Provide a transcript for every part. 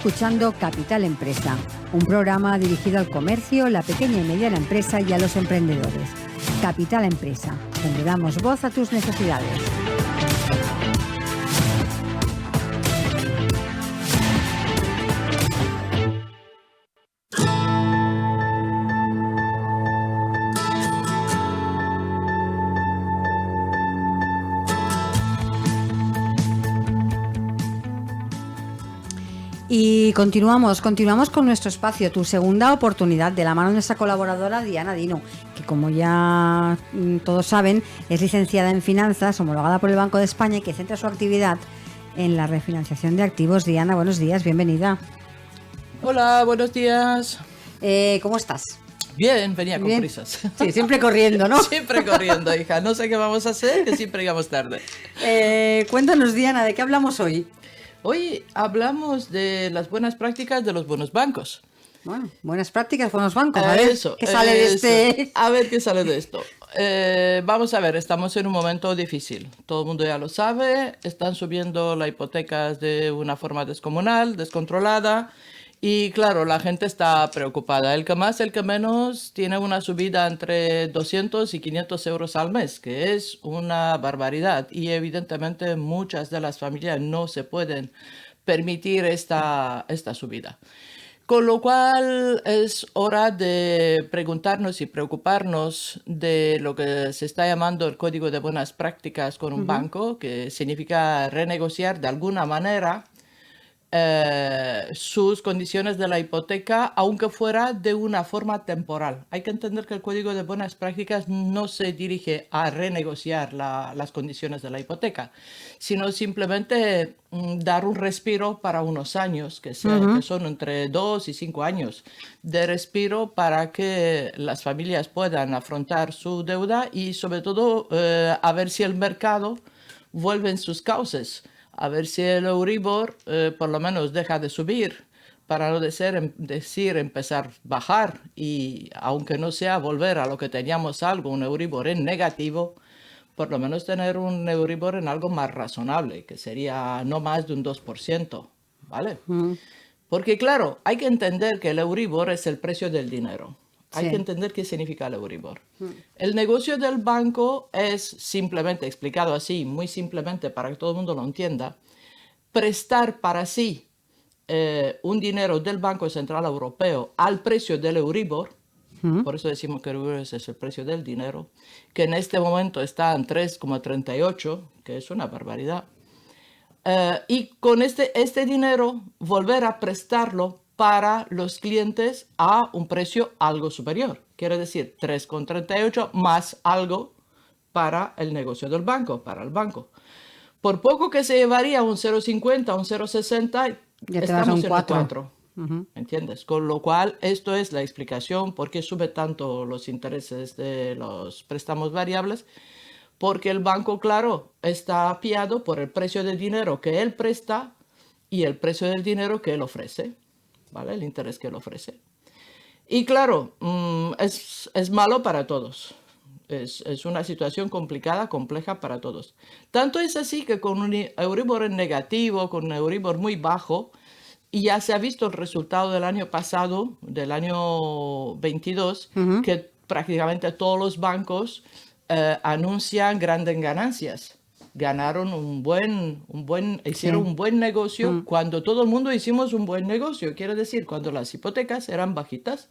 escuchando Capital Empresa, un programa dirigido al comercio, la pequeña y mediana empresa y a los emprendedores. Capital Empresa, donde damos voz a tus necesidades. Y continuamos con nuestro espacio, tu segunda oportunidad, de la mano de nuestra colaboradora Diana Dino, que como ya todos saben, es licenciada en finanzas, homologada por el Banco de España y que centra su actividad en la refinanciación de activos. Diana, buenos días, bienvenida. Hola, buenos días. ¿Cómo estás? Bien, venía con prisas. Sí, siempre corriendo, ¿no? Siempre corriendo, hija. No sé qué vamos a hacer, que siempre llegamos tarde. Cuéntanos, Diana, ¿de qué hablamos hoy? Hoy hablamos de las buenas prácticas de los buenos bancos. Bueno, buenas prácticas, buenos bancos. A ver, eso, ¿qué sale de este? A ver qué sale de esto. Vamos a ver, estamos en un momento difícil. Todo el mundo ya lo sabe. Están subiendo las hipotecas de una forma descomunal, descontrolada. Y claro, la gente está preocupada. El que más, el que menos, tiene una subida entre 200 y 500 euros al mes, que es una barbaridad. Y evidentemente muchas de las familias no se pueden permitir esta subida. Con lo cual es hora de preguntarnos y preocuparnos de lo que se está llamando el Código de Buenas Prácticas con un banco, que significa renegociar de alguna manera sus condiciones de la hipoteca, aunque fuera de una forma temporal. Hay que entender que el Código de Buenas Prácticas no se dirige a renegociar las condiciones de la hipoteca, sino simplemente dar un respiro para unos años, que son entre 2 y 5 años de respiro para que las familias puedan afrontar su deuda y sobre todo a ver si el mercado vuelve en sus cauces. A ver si el Euribor por lo menos deja de subir, para no decir empezar a bajar, y aunque no sea volver a lo que teníamos algo, un Euribor en negativo, por lo menos tener un Euribor en algo más razonable, que sería no más de un 2%, ¿vale? Porque claro, hay que entender que el Euribor es el precio del dinero. Hay que entender qué significa el Euribor. El negocio del banco es, simplemente explicado así, muy simplemente para que todo el mundo lo entienda, prestar para sí un dinero del Banco Central Europeo al precio del Euribor. Por eso decimos que el Euribor es el precio del dinero, que en este momento está en 3,38, que es una barbaridad. Y con este dinero volver a prestarlo para los clientes a un precio algo superior. Quiere decir 3,38 más algo para el negocio del banco, para el banco. Por poco que se llevaría un 0,50, un 0,60, estamos en un 4. ¿Entiendes? Con lo cual, esto es la explicación por qué sube tanto los intereses de los préstamos variables. Porque el banco, claro, está pillado por el precio del dinero que él presta y el precio del dinero que él ofrece. ¿Vale? El interés que él ofrece. Y claro, es malo para todos. Es una situación complicada, compleja para todos. Tanto es así que con un Euribor en negativo, con un Euribor muy bajo, y ya se ha visto el resultado del año pasado, del año 22, que prácticamente todos los bancos anuncian grandes ganancias. Ganaron hicieron un buen negocio cuando todo el mundo hicimos un buen negocio. Quiere decir, cuando las hipotecas eran bajitas.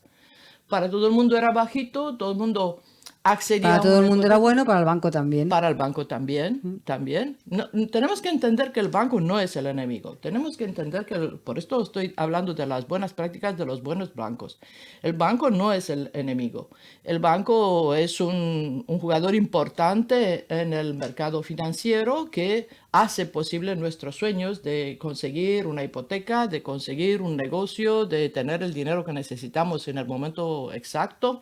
Para todo el mundo era bajito, todo el mundo accedía. Para todo el mundo era bueno, para el banco también. Para el banco también, también. No, tenemos que entender que el banco no es el enemigo. Tenemos que entender que, por esto estoy hablando de las buenas prácticas de los buenos bancos. El banco no es el enemigo. El banco es un jugador importante en el mercado financiero que hace posible nuestros sueños de conseguir una hipoteca, de conseguir un negocio, de tener el dinero que necesitamos en el momento exacto.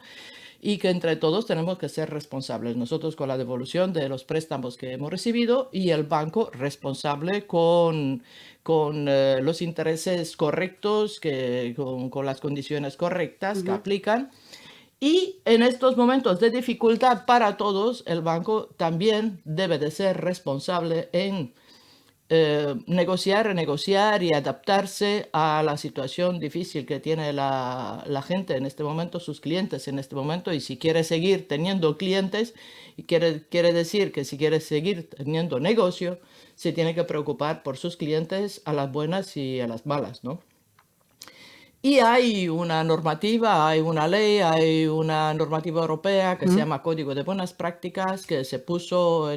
Y que entre todos tenemos que ser responsables. Nosotros con la devolución de los préstamos que hemos recibido y el banco responsable con los intereses correctos, con las condiciones correctas que aplican. Y en estos momentos de dificultad para todos, el banco también debe de ser responsable en negociar, renegociar y adaptarse a la situación difícil que tiene la gente en este momento, sus clientes en este momento, y si quiere seguir teniendo clientes, y quiere decir que si quiere seguir teniendo negocio, se tiene que preocupar por sus clientes a las buenas y a las malas, ¿no? Y hay una normativa, hay una ley, hay una normativa europea que se llama Código de Buenas Prácticas, que se puso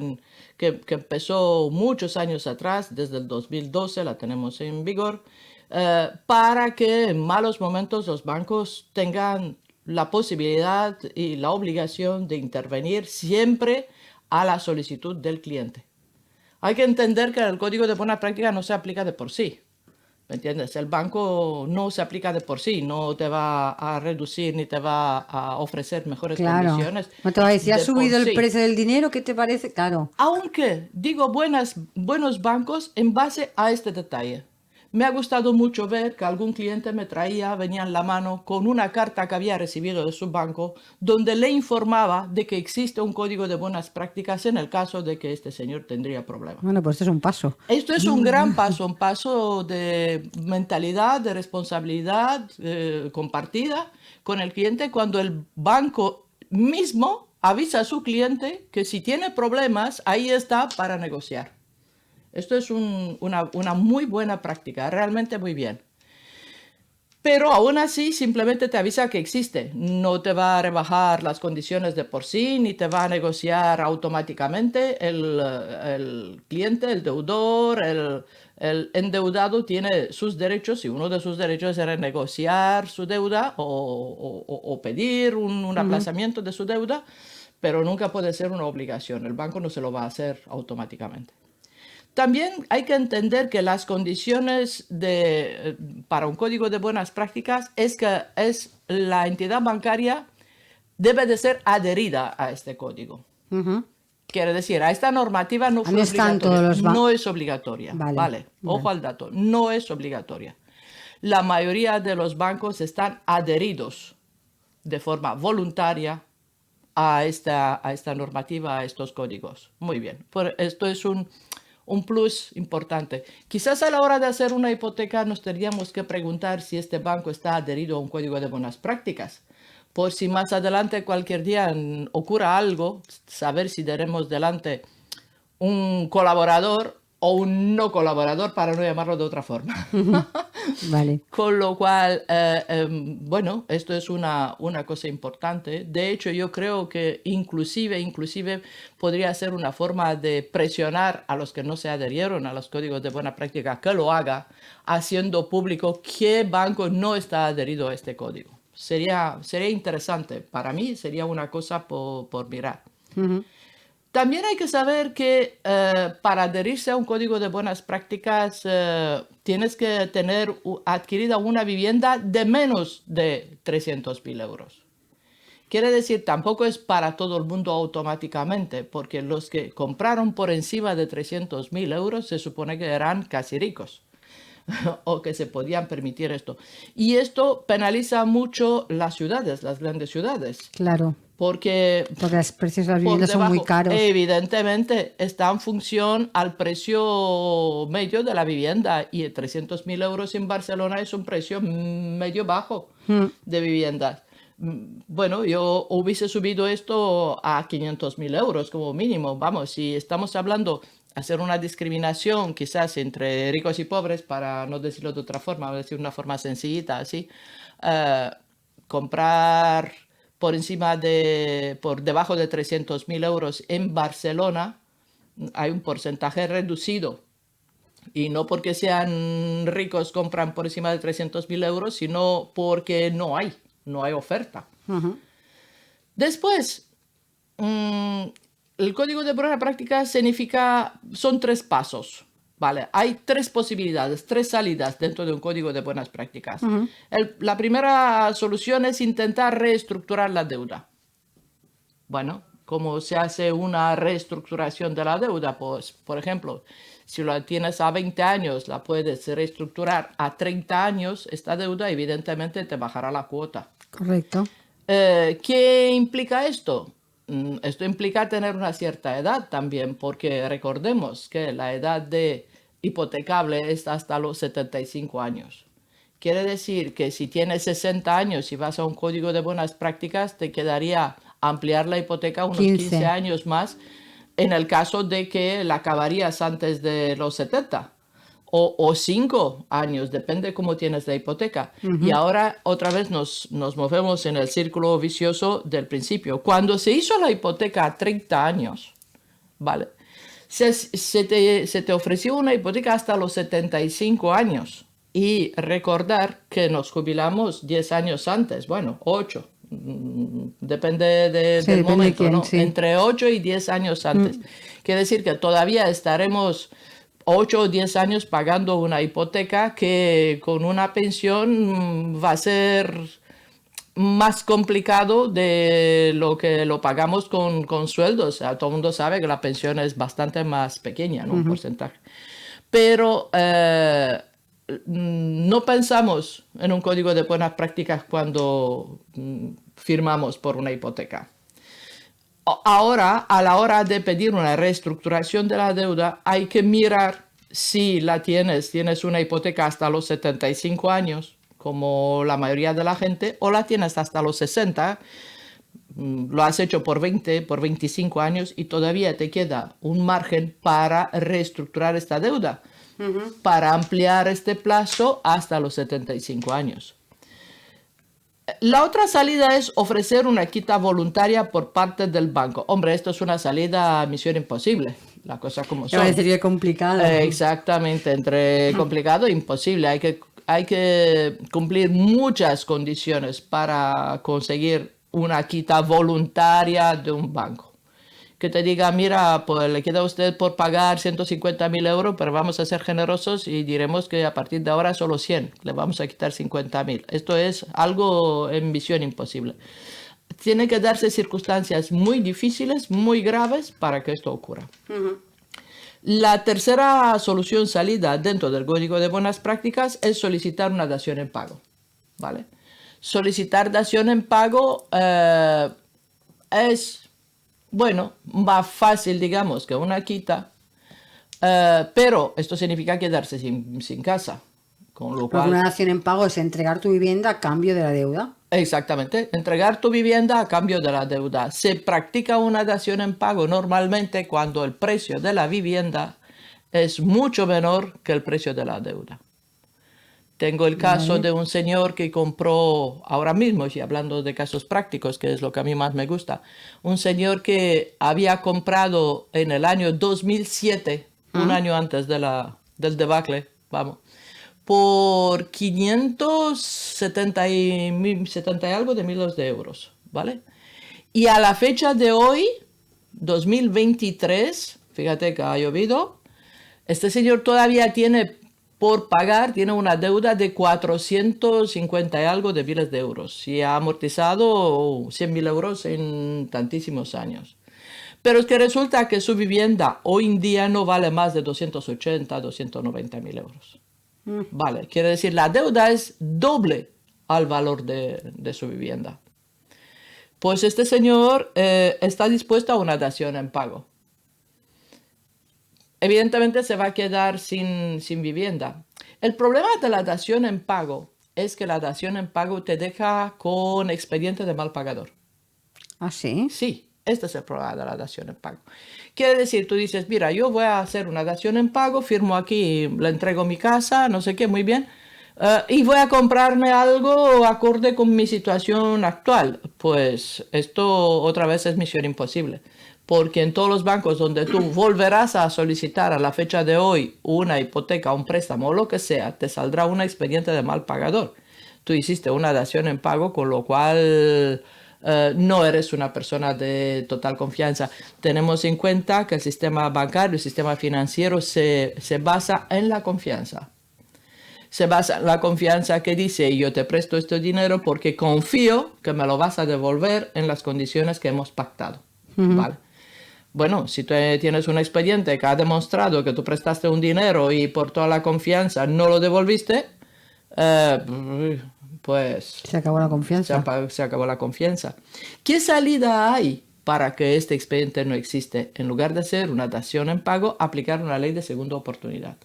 que empezó muchos años atrás, desde el 2012 la tenemos en vigor, para que en malos momentos los bancos tengan la posibilidad y la obligación de intervenir siempre a la solicitud del cliente. Hay que entender que el Código de Buenas Prácticas no se aplica de por sí. ¿Me entiendes? El banco no se aplica de por sí, no te va a reducir ni te va a ofrecer mejores condiciones. No te va a decir, ¿ha de subido por el sí. precio del dinero? ¿Qué te parece? Claro. Aunque digo buenos bancos en base a este detalle. Me ha gustado mucho ver que algún cliente venía en la mano con una carta que había recibido de su banco donde le informaba de que existe un código de buenas prácticas en el caso de que este señor tendría problemas. Bueno, pues esto es un paso. Esto es un gran paso, un paso de mentalidad, de responsabilidad compartida con el cliente cuando el banco mismo avisa a su cliente que si tiene problemas, ahí está para negociar. Esto es una muy buena práctica, realmente muy bien. Pero aún así simplemente te avisa que existe. No te va a rebajar las condiciones de por sí, ni te va a negociar automáticamente. El cliente, el deudor, el endeudado tiene sus derechos y uno de sus derechos es renegociar su deuda o pedir un aplazamiento de su deuda, pero nunca puede ser una obligación. El banco no se lo va a hacer automáticamente. También hay que entender que las condiciones para un código de buenas prácticas es que la entidad bancaria debe de ser adherida a este código. Quiere decir, a esta normativa no fue obligatoria. No es obligatoria. Vale. Ojo al dato, no es obligatoria. La mayoría de los bancos están adheridos de forma voluntaria a esta normativa, a estos códigos. Muy bien. Esto es un plus importante. Quizás a la hora de hacer una hipoteca nos tendríamos que preguntar si este banco está adherido a un código de buenas prácticas. Por si más adelante cualquier día ocurra algo, saber si tenemos delante un colaborador o un no colaborador, para no llamarlo de otra forma. Vale. Con lo cual, bueno, esto es una cosa importante. De hecho, yo creo que inclusive podría ser una forma de presionar a los que no se adherieron a los códigos de buena práctica que lo haga, haciendo público qué banco no está adherido a este código. Sería interesante. Para mí sería una cosa por mirar. También hay que saber que para adherirse a un código de buenas prácticas tienes que tener adquirida una vivienda de menos de 300.000 euros. Quiere decir, tampoco es para todo el mundo automáticamente, porque los que compraron por encima de 300.000 euros se supone que eran casi ricos o que se podían permitir esto. Y esto penaliza mucho las ciudades, las grandes ciudades. Claro. Porque los precios de las viviendas son muy caros. Evidentemente está en función al precio medio de la vivienda y 300.000 euros en Barcelona es un precio medio bajo de viviendas. Bueno, yo hubiese subido esto a 500.000 euros como mínimo. Vamos, si estamos hablando hacer una discriminación quizás entre ricos y pobres, para no decirlo de otra forma, voy a decir una forma sencillita, así, comprar por debajo de 300.000 euros en Barcelona, hay un porcentaje reducido. Y no porque sean ricos compran por encima de 300.000 euros, sino porque no hay oferta. Después, el código de buena práctica son 3 pasos. Vale, hay 3 posibilidades, 3 salidas dentro de un código de buenas prácticas. La primera solución es intentar reestructurar la deuda. Bueno, ¿cómo se hace una reestructuración de la deuda? Pues, por ejemplo, si la tienes a 20 años, la puedes reestructurar a 30 años, esta deuda evidentemente te bajará la cuota. Correcto. ¿Qué implica esto? Esto implica tener una cierta edad también, porque recordemos que la edad de hipotecable es hasta los 75 años. Quiere decir que si tienes 60 años y vas a un código de buenas prácticas, te quedaría ampliar la hipoteca unos 15 años más en el caso de que la acabarías antes de los 70 o 5 años, depende cómo tienes la hipoteca. Y ahora otra vez nos movemos en el círculo vicioso del principio. Cuando se hizo la hipoteca a 30 años, ¿vale? Se te ofreció una hipoteca hasta los 75 años. Y recordar que nos jubilamos 10 años antes, bueno, 8, depende del momento, ¿no? Sí. Entre 8 y 10 años antes. Quiere decir que todavía estaremos 8 o 10 años pagando una hipoteca que con una pensión va a ser más complicado de lo que lo pagamos con sueldos. O sea, todo el mundo sabe que la pensión es bastante más pequeña, ¿no? Un porcentaje. Pero no pensamos en un código de buenas prácticas cuando firmamos por una hipoteca. Ahora, a la hora de pedir una reestructuración de la deuda, hay que mirar si tienes una hipoteca hasta los 75 años, como la mayoría de la gente, o la tienes hasta los 60, lo has hecho por 20, por 25 años y todavía te queda un margen para reestructurar esta deuda, para ampliar este plazo hasta los 75 años. La otra salida es ofrecer una quita voluntaria por parte del banco. Hombre, esto es una salida a misión imposible, la cosa como son. Sería complicado. Exactamente, entre complicado e imposible. Hay que cumplir muchas condiciones para conseguir una quita voluntaria de un banco. Que te diga, mira, pues le queda a usted por pagar 150.000 euros, pero vamos a ser generosos y diremos que a partir de ahora solo 100, le vamos a quitar 50.000. Esto es algo en visión imposible. Tiene que darse circunstancias muy difíciles, muy graves para que esto ocurra. La tercera solución salida dentro del Código de Buenas Prácticas es solicitar una dación en pago, ¿vale? Solicitar dación en pago es, bueno, más fácil, digamos, que una quita, pero esto significa quedarse sin casa, con lo cual... Una dación en pago es entregar tu vivienda a cambio de la deuda. Exactamente, entregar tu vivienda a cambio de la deuda. Se practica una dación en pago normalmente cuando el precio de la vivienda es mucho menor que el precio de la deuda. Tengo el caso de un señor que compró, ahora mismo, y hablando de casos prácticos, que es lo que a mí más me gusta, un señor que había comprado en el año 2007, un año antes del debacle, vamos, por 570 y algo de miles de euros, ¿vale? Y a la fecha de hoy, 2023, fíjate que ha llovido, este señor todavía tiene por pagar, tiene una deuda de 450 y algo de miles de euros y ha amortizado 100.000 euros en tantísimos años. Pero es que resulta que su vivienda hoy en día no vale más de 280, 290.000 euros. Vale, quiere decir, la deuda es doble al valor de su vivienda. Pues este señor está dispuesto a una dación en pago. Evidentemente se va a quedar sin vivienda. El problema de la dación en pago es que la dación en pago te deja con expediente de mal pagador. ¿Ah, sí? Sí, este es el problema de la dación en pago. Quiere decir, tú dices, mira, yo voy a hacer una dación en pago, firmo aquí, le entrego mi casa, no sé qué, muy bien, y voy a comprarme algo acorde con mi situación actual. Pues esto otra vez es misión imposible, porque en todos los bancos donde tú volverás a solicitar a la fecha de hoy una hipoteca, un préstamo o lo que sea, te saldrá un expediente de mal pagador. Tú hiciste una dación en pago, con lo cual... no eres una persona de total confianza. Tenemos en cuenta que el sistema bancario, el sistema financiero se basa en la confianza. Se basa en la confianza que dice, yo te presto este dinero porque confío que me lo vas a devolver en las condiciones que hemos pactado. ¿Vale? Bueno, si tú tienes un expediente que ha demostrado que tú prestaste un dinero y por toda la confianza no lo devolviste, pues... Se acabó la confianza. Se acabó la confianza. ¿Qué salida hay para que este expediente no existe? En lugar de hacer una dación en pago, aplicar una ley de segunda oportunidad.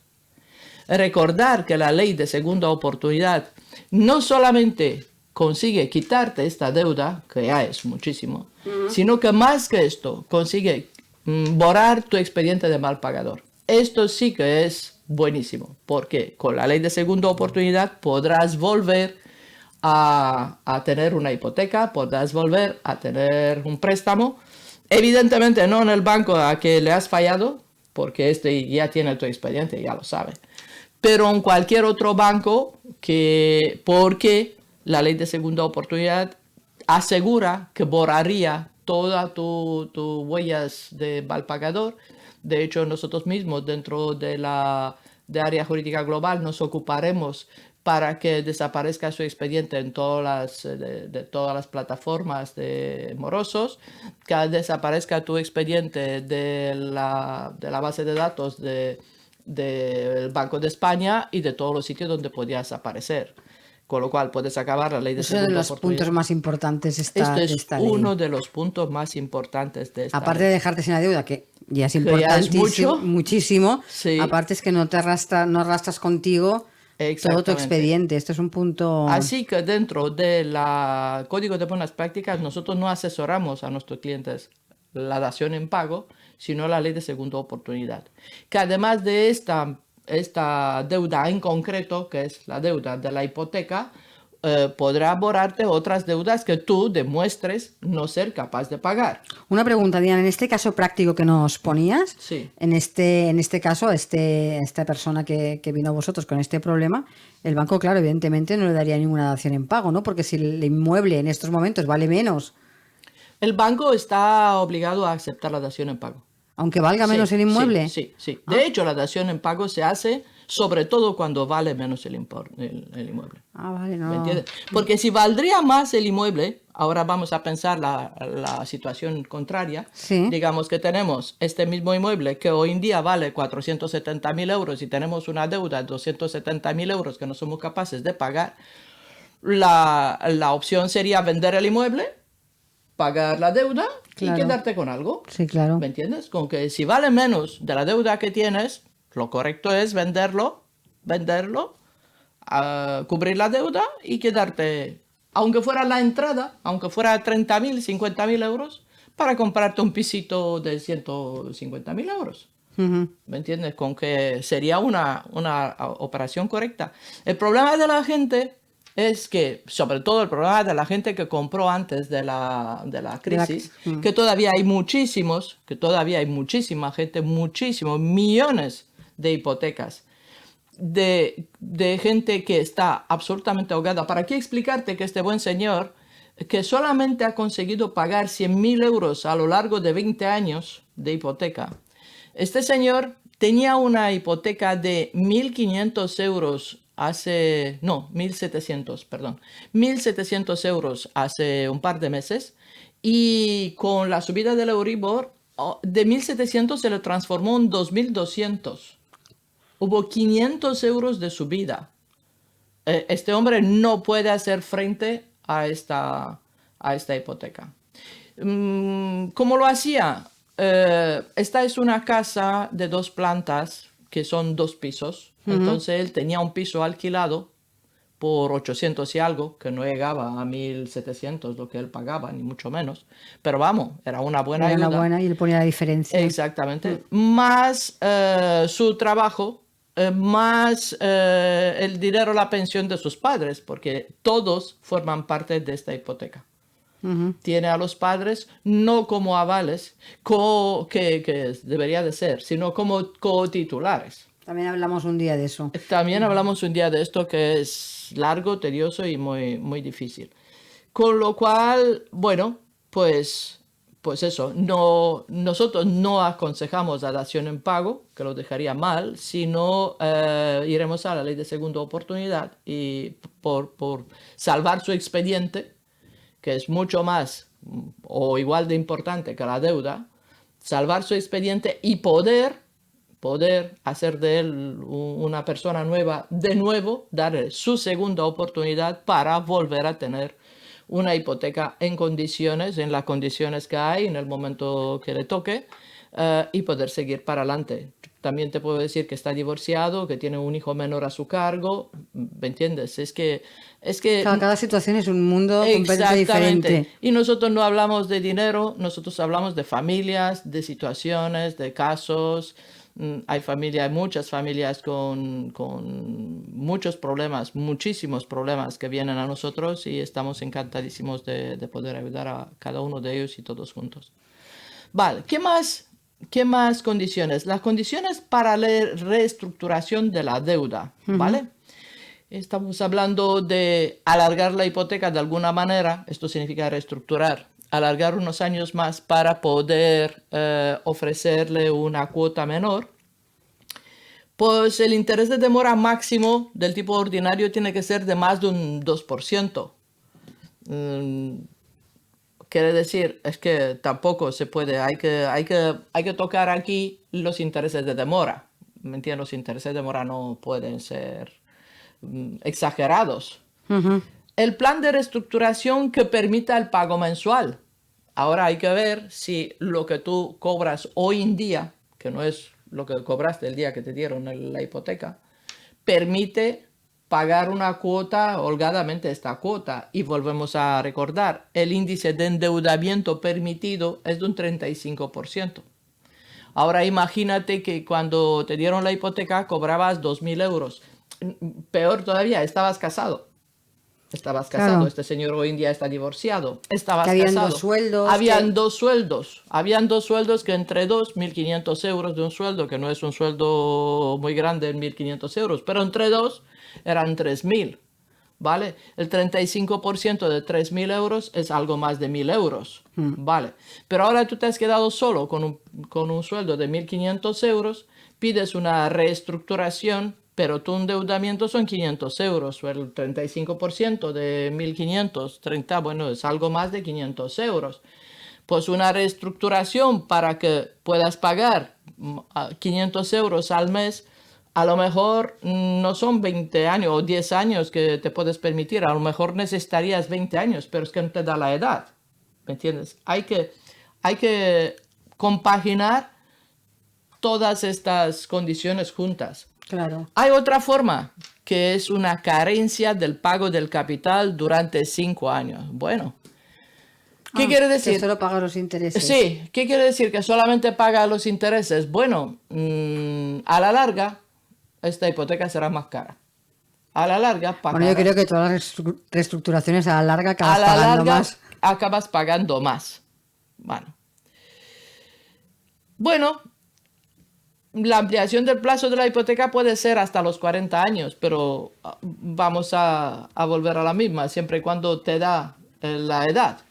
Recordar que la ley de segunda oportunidad no solamente consigue quitarte esta deuda, que ya es muchísimo, sino que más que esto, consigue borrar tu expediente de mal pagador. Esto sí que es buenísimo, porque con la ley de segunda oportunidad podrás volver a tener una hipoteca, podrás volver a tener un préstamo. Evidentemente no en el banco a que le has fallado, porque este ya tiene tu expediente, ya lo sabe. Pero en cualquier otro banco, porque la ley de segunda oportunidad asegura que borraría todas tus huellas de mal pagador. De hecho, nosotros mismos dentro de área jurídica global nos ocuparemos para que desaparezca su expediente en todas las plataformas de morosos, que desaparezca tu expediente de la base de datos del Banco de España y de todos los sitios donde podías aparecer. Con lo cual puedes acabar la ley de segunda oportunidad. Es uno de los puntos más importantes de esta ley. Esto es uno de los puntos más importantes de esta Aparte ley. de dejarte sin la deuda, que ya es importantísimo, muchísimo, sí. Aparte es que no arrastras contigo todo tu expediente. Esto es un punto... Así que dentro del Código de Buenas Prácticas nosotros no asesoramos a nuestros clientes la dación en pago, sino la ley de segunda oportunidad. Que además de esta deuda en concreto, que es la deuda de la hipoteca, podrá borrarte otras deudas que tú demuestres no ser capaz de pagar. Una pregunta, Diana, en este caso práctico que nos ponías, sí. en este caso, esta persona que vino a vosotros con este problema, el banco, claro, evidentemente no le daría ninguna dación en pago, ¿no? Porque si el inmueble en estos momentos vale menos... El banco está obligado a aceptar la dación en pago. Aunque valga menos el inmueble. Sí. De hecho, la dación en pago se hace sobre todo cuando vale menos el inmueble. Vale, no. ¿Me entiendes? Porque si valdría más el inmueble, ahora vamos a pensar la situación contraria. Sí. Digamos que tenemos este mismo inmueble que hoy en día vale 470.000 euros y tenemos una deuda de 270.000 euros que no somos capaces de pagar. La opción sería vender el inmueble, pagar la deuda, claro, y quedarte con algo. Sí, claro. ¿Me entiendes? Con que si vale menos de la deuda que tienes, lo correcto es venderlo, cubrir la deuda y quedarte, aunque fuera la entrada, aunque fuera 30.000, 50.000 euros, para comprarte un pisito de 150.000 euros. ¿Me entiendes? Con que sería una operación correcta. El problema de la gente es que, sobre todo el problema de la gente que compró antes de la crisis, que todavía hay muchísima gente, muchísimos millones de hipotecas, de gente que está absolutamente ahogada. ¿Para qué explicarte que este buen señor, que solamente ha conseguido pagar 100.000 euros a lo largo de 20 años de hipoteca, este señor tenía una hipoteca de 1.500 euros 1.700 euros hace un par de meses, y con la subida del Euribor, de 1.700 se le transformó en 2.200. Hubo 500 euros de subida. Este hombre no puede hacer frente a esta hipoteca. ¿Cómo lo hacía? Esta es una casa de 2 plantas que son 2 pisos. Entonces él tenía un piso alquilado por 800 y algo, que no llegaba a 1.700 lo que él pagaba, ni mucho menos. Pero vamos, era una buena ayuda. Era una buena y él ponía la diferencia. Exactamente. Más su trabajo, más el dinero, la pensión de sus padres, porque todos forman parte de esta hipoteca. Tiene a los padres no como avales, que debería de ser, sino como cotitulares. También hablamos un día de eso. También hablamos un día de esto, que es largo, tedioso y muy, muy difícil. Con lo cual, bueno, pues eso, nosotros no aconsejamos la dación en pago, que lo dejaría mal, sino iremos a la ley de segunda oportunidad y por salvar su expediente, que es mucho más o igual de importante que la deuda, salvar su expediente y poder hacer de él una persona nueva, de nuevo, darle su segunda oportunidad para volver a tener una hipoteca en las condiciones que hay, en el momento que le toque, y poder seguir para adelante. también te puedo decir que está divorciado, que tiene un hijo menor a su cargo, ¿me entiendes? Cada situación es un mundo completamente diferente. Y nosotros no hablamos de dinero, nosotros hablamos de familias, de situaciones, de casos. Hay muchas familias con muchos problemas, muchísimos problemas que vienen a nosotros y estamos encantadísimos de poder ayudar a cada uno de ellos y todos juntos. Vale, ¿qué más condiciones? Las condiciones para la reestructuración de la deuda, ¿vale? Estamos hablando de alargar la hipoteca de alguna manera, esto significa reestructurar, alargar unos años más para poder ofrecerle una cuota menor. Pues el interés de demora máximo del tipo ordinario tiene que ser de más de un 2%. Quiere decir, es que tampoco se puede, hay que tocar aquí los intereses de demora. ¿Me entiendes? Los intereses de demora no pueden ser exagerados. El plan de reestructuración que permita el pago mensual. Ahora hay que ver si lo que tú cobras hoy en día, que no es lo que cobraste el día que te dieron la hipoteca, permite pagar una cuota, holgadamente esta cuota. Y volvemos a recordar, el índice de endeudamiento permitido es de un 35%. Ahora imagínate que cuando te dieron la hipoteca cobrabas 2.000 euros. Peor todavía, estabas casado. Claro. Este señor hoy en día está divorciado. Habían dos sueldos. Habían dos sueldos que entre 1.500 euros de un sueldo, que no es un sueldo muy grande en 1.500 euros, pero entre dos eran 3.000, ¿vale? El 35% de 3.000 euros es algo más de 1.000 euros, ¿vale? Pero ahora tú te has quedado solo con un sueldo de 1.500 euros, pides una reestructuración, pero tu endeudamiento son 500 euros, o el 35% de 1.530, bueno, es algo más de 500 euros. Pues una reestructuración para que puedas pagar 500 euros al mes, a lo mejor no son 20 años o 10 años que te puedes permitir, a lo mejor necesitarías 20 años, pero es que no te da la edad, ¿me entiendes? Hay que compaginar todas estas condiciones juntas. Claro. Hay otra forma, que es una carencia del pago del capital durante 5 años. Bueno, ¿qué quiere decir? Que solo paga los intereses. Sí, ¿qué quiere decir? Que solamente paga los intereses. Bueno, a la larga, esta hipoteca será más cara. A la larga, pagarás. Bueno, yo creo que todas las reestructuraciones a la larga acabas pagando más. Bueno, la ampliación del plazo de la hipoteca puede ser hasta los 40 años, pero vamos a volver a la misma, siempre y cuando te da la edad.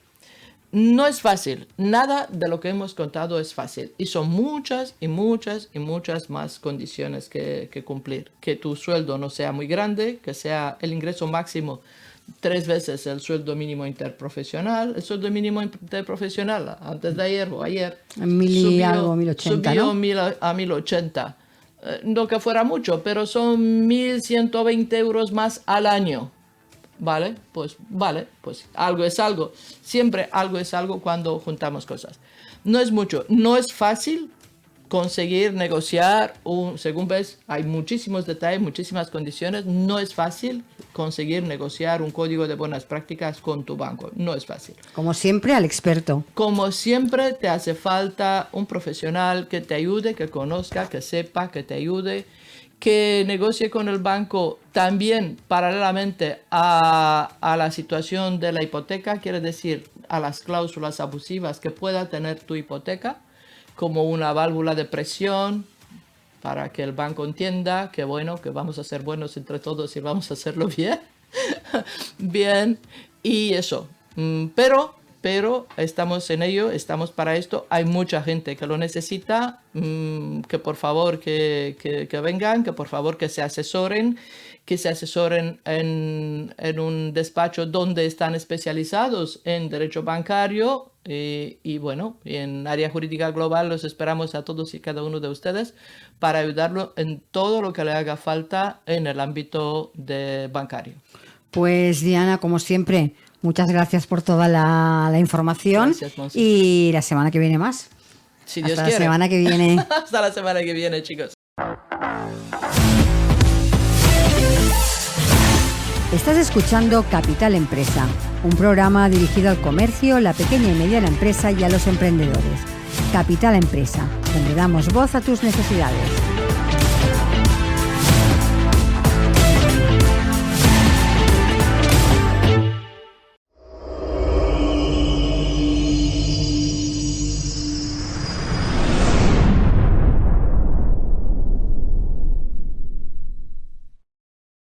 No es fácil, nada de lo que hemos contado es fácil. Y son muchas y muchas y muchas más condiciones que cumplir. Que tu sueldo no sea muy grande, que sea el ingreso máximo 3 veces el sueldo mínimo interprofesional. El sueldo mínimo interprofesional antes de ayer o ayer subió 1.080, ¿no? A 1.080. No que fuera mucho, pero son 1.120 euros más al año. Vale, pues algo es algo. Siempre algo es algo cuando juntamos cosas. No es mucho, no es fácil conseguir negociar, según ves, hay muchísimos detalles, muchísimas condiciones. No es fácil conseguir negociar un código de buenas prácticas con tu banco. No es fácil. Como siempre, al experto. Como siempre, te hace falta un profesional que te ayude, que conozca, que sepa, que te ayude, que negocie con el banco también paralelamente a la situación de la hipoteca, quiere decir a las cláusulas abusivas que pueda tener tu hipoteca, como una válvula de presión para que el banco entienda que bueno, que vamos a ser buenos entre todos y vamos a hacerlo bien. Bien, y eso. Pero estamos en ello, estamos para esto. Hay mucha gente que lo necesita, que por favor que vengan, que por favor que se asesoren en un despacho donde están especializados en derecho bancario y bueno, en área jurídica global. Los esperamos a todos y cada uno de ustedes para ayudarlo en todo lo que le haga falta en el ámbito bancario. Pues Diana, como siempre, muchas gracias por toda la información. Gracias, y la semana que viene más. Si Dios Hasta quiere. la semana que viene. Hasta la semana que viene, chicos. Estás escuchando Capital Empresa, un programa dirigido al comercio, la pequeña y mediana empresa y a los emprendedores. Capital Empresa, donde damos voz a tus necesidades.